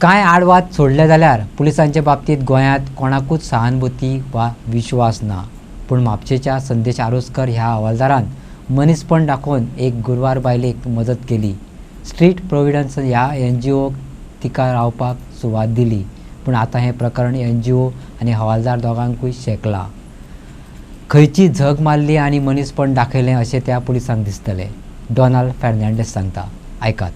कांय आडवाद सोडले जाल्यार पुलिसांचे बाबतींत गोंयांत कोणाकूच सहानुभूती वा विश्वास ना. पूण म्हापशेच्या संदेश आरोसकर ह्या हवालदारान मनीसपण दाखोवन एक गुरवार बायलेक मदत केली. स्ट्रीट प्रोविडन्स ह्या NGOक तिका रावपाक सुवात दिली. पूण आतां हें प्रकरण NGO आनी हवालदार दोगांकूय शेकला. खंयची झग मारली आनी मनीसपण दाखयलें अशें त्या पुलिसांक दिसतलें. डॉनाल्ड फॅर्नांडीस सांगता, आयकात.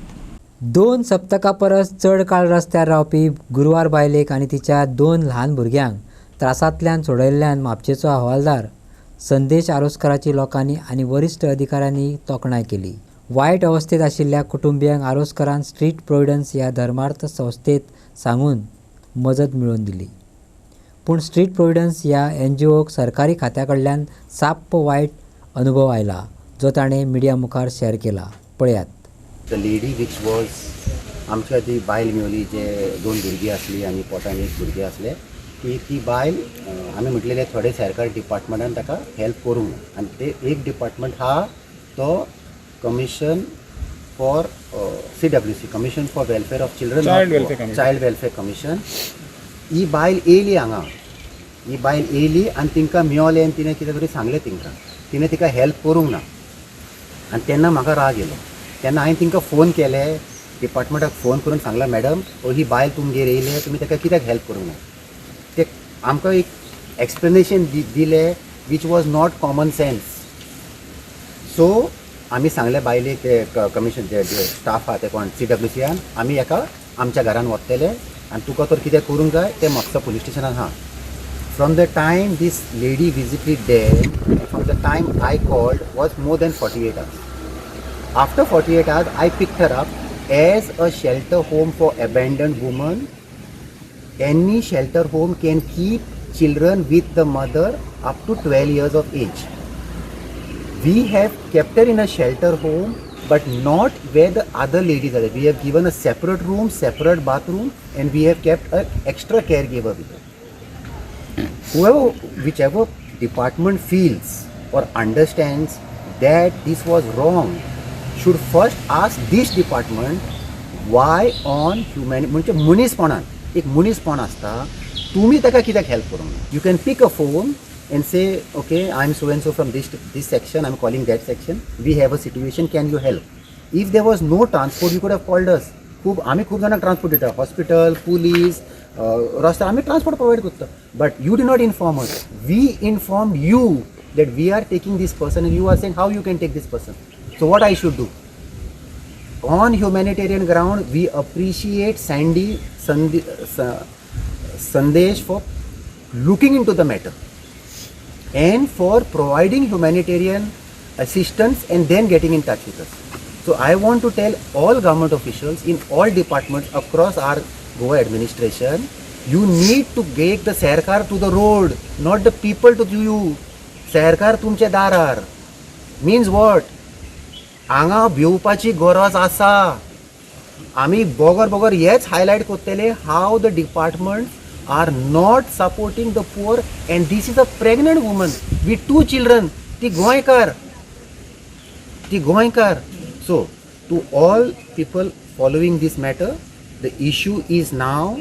2 सप्तकां परस चड काळ रस्त्यार रावपी गुरवार बायलेक आनी तिच्या 2 ल्हान भुरग्यांक त्रासांतल्यान सोडयल्ल्यान म्हापशेचो हवालदार संदेश आरोसकराची लोकांनी आनी वरिश्ठ अधिकाऱ्यांनी तोखणाय केली. वायट अवस्थेत आशिल्ल्या कुटुंबियांक आरोसकरान स्ट्रीट प्रोविडन्स ह्या धर्मार्थ संस्थेत सांगून मजत मेळोवन दिली. पूण स्ट्रीट प्रोविडन्स ह्या NGOक सरकारी खात्या कडल्यान साप्प वायट अनुभव आयला, जो ताणें मिडिया मुखार शेअर केला. पळयात. द लेडी विच वॉज आमच्या ती बायल मेवली जे 2 भुरगीं आसली आनी पोटान 1 भुरगें आसलें ती बायल आमी म्हटलेले थोडे सरकारी डिपार्टमेंटान ताका हेल्प करूंक ना. आनी ते एक डिपार्टमेंट हा तो commission for CWC commission for welfare of children, child welfare commission. ही बायल येयली हांगा, ही बायल येयली आनी तिंकां मेवलें आनी तिणें कितें तरी सांगलें तिणें तिका हेल्प करूंक ना. आनी तेन्ना म्हाका राग येयलो. तेन्ना हांवें तिंकां फोन केले, डिपार्टमेंटाक फोन करून सांगला, मॅडम ही बायल तुमगेर येयले, तुमी ताका कित्याक हेल्प करूंक ना. ते आमकां एक एक्सप्लेनेशन दिलें which was not common sense. So आमी सांगलें बायलेक ते कमिशन जे स्टाफ आहा ते कोण CWCन आमी एका आमच्या घरान वतले आनी तुका तर कितें करूंक जाय तें म्हापसा पुलीस स्टेशनान आहा. From the time this lady visited them, from the time I called was more than 48 hours. After 48 hours, I picked her up as a shelter home for abandoned women. Any shelter home can keep children with the mother up to 12 years of age. We have kept her in a shelter home, but not where the other ladies are. We have given a separate room, separate bathroom, and we have kept an extra caregiver with her. Whichever department feels or understands that this was wrong should first ask this department why on म्हणजे मनीसपणान एक मनीसपण आसता, तुमी ताका कित्याक help करूंक ना. You can pick a phone and say, okay, I'm so and so from this section, I'm calling that section, we have a situation, can you help? If there was no transport, you could have called us. आम्ही खूप जाणांक transport दिता, hospital, police, रस्ता आम्ही transport provide करता. But you did not inform us. We informed you that we are taking this person and you are saying how you can take this person. So what I should do? On humanitarian ground, we appreciate Sandesh for looking into the matter and for providing humanitarian assistance and then getting in touch with us. So I want to tell all government officials in all departments across our Goa administration, you need to get the Sarkar to the road, not the people to you. Sarkar तुमचे दारार means what? हांगा भिवपाची गरज आसा. आमी बोगर हेच highlight करतले how the department are not supporting the poor, and this is a pregnant woman with 2 children. ती गोंयकार. So to all people following this matter, the issue is now,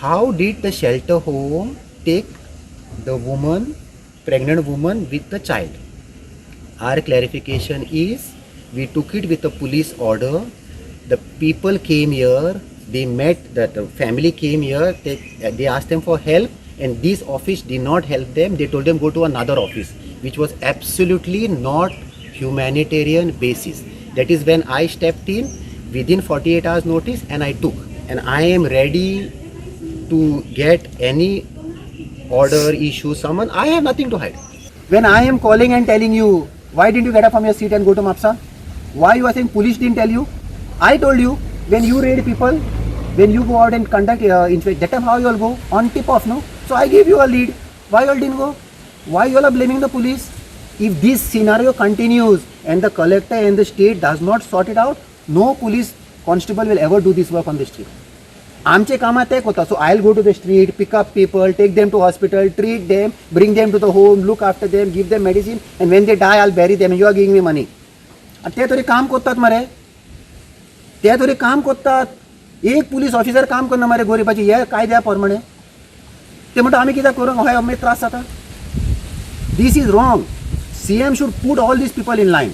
how did the shelter home take the woman, pregnant woman with the child? Our clarification is, we took it with a police order. The people came here, they met, that the family came here, they asked them for help, and this office did not help them. They told them go to another office, which was absolutely not humanitarian basis. That is when I stepped in within 48 hours notice and I took, and I am ready to get any order, issue, summon. I have nothing to hide. When I am calling and telling you, why didn't you get up from your seat and go to Mapsa? Why you are saying police didn't tell you? I told you, when you raid people, when you go out and conduct that time how you all go? On tip off, no? So I gave you a lead. Why you all didn't go? Why you all are blaming the police? If this scenario continues and the collector and the state does not sort it out, no police constable will ever do this work on the street. आमचे कामात एक होता. So I'll go to the street, pick up people, take them to hospital, treat them, bring them to the home, look after them, give them medicine, and when they die I'll bury them and you are giving me money. ते तरी काम करतात मरे, ते तरी काम करतात. एक पुलीस ऑफिसर काम करना मरे गोरिबाची हे कायद्या प्रमाणे ते म्हणटा आमी कित्याक करूंक हय आमी त्रास जाता this is wrong CM should put all these people in line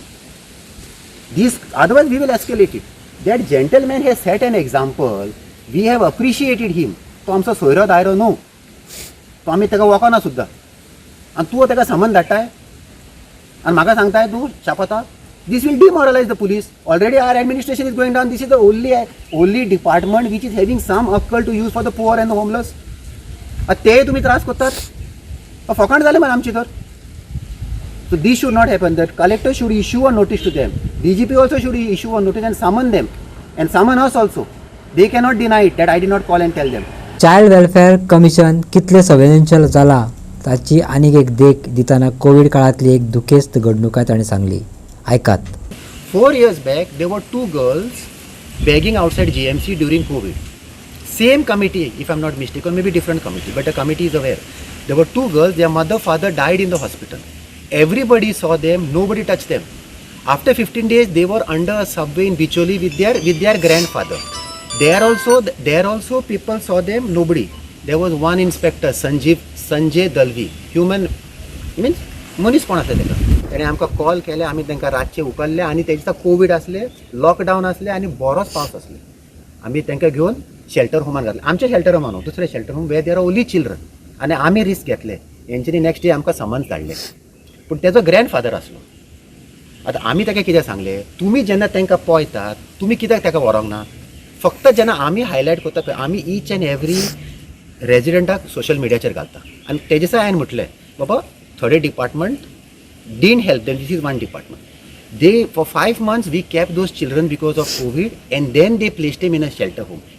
otherwise we will escalate it that gentleman has set an example we have appreciated him तो आमचो सोयरो दायरो न्हू तो आमी ताका वखना सुद्दां आनी तूं ताका समन धाडटाय आनी म्हाका सांगताय तूं शापता this will demoralize the police already our administration is going down this is the only department which is having some अक्कल to use for the poor and the homeless ते तुम्ही त्रास करतात फकाण जाले मग आमची तर So this should not happen. That collector should issue a notice to them. DGP also should issue a notice and summon them and summon us also. They cannot deny it that I did not call and tell them. Child welfare commission कितले संवेदनशील जाला ताची आनीक एक देख दिताना Covid काळातली एक दुखेस्त घडणुकाय ताणें Sangli. ऐकात. 4 years back, there were 2 girls begging outside GMC during COVID. Same committee, if I'm not mistaken, maybe different committee, but the committee is aware. There were 2 girls, their mother, father died in the hospital. Everybody saw them, nobody touched them. After 15 days, they were under a subway in Bicholi with their grandfather. There also people saw them, nobody. There was one inspector, Sanjay Dalvi, human, means मनीस कोण असले ताका ताणें आमकां call केले आमी तांकां रातचे उखल्ले आनी तेजे दिसा कोवीड आसले लॉकडावन आसले आनी बरोच पावस आसले आमी तांकां घेवन शेल्टर होमान घातले आमच्या शेल्टर होमान न्हू दुसरे शेल्टर होम वे देर ओनली चिल्ड्रन आनी आमी रिस्क घेतले हेंच्यांनी नेक्स्ट डे आमकां समन्स धाडले पूण तेजो ग्रँडफादर आसलो आतां आमी ताका कितें सांगलें तुमी जेन्ना तांकां पळयतात तुमी कित्याक ताका व्हरोंक ना फक्त जेन्ना आमी हायलायट करता पळय आमी ईच एंड एवरी रेजिडेंटाक सोशल मिडियाचेर घालता आनी तेजे दिसा हांवें म्हटलें बाबा थोडे department didn't help them. This is one department. They for 5 months we kept those children because of COVID and then they placed them in a shelter home.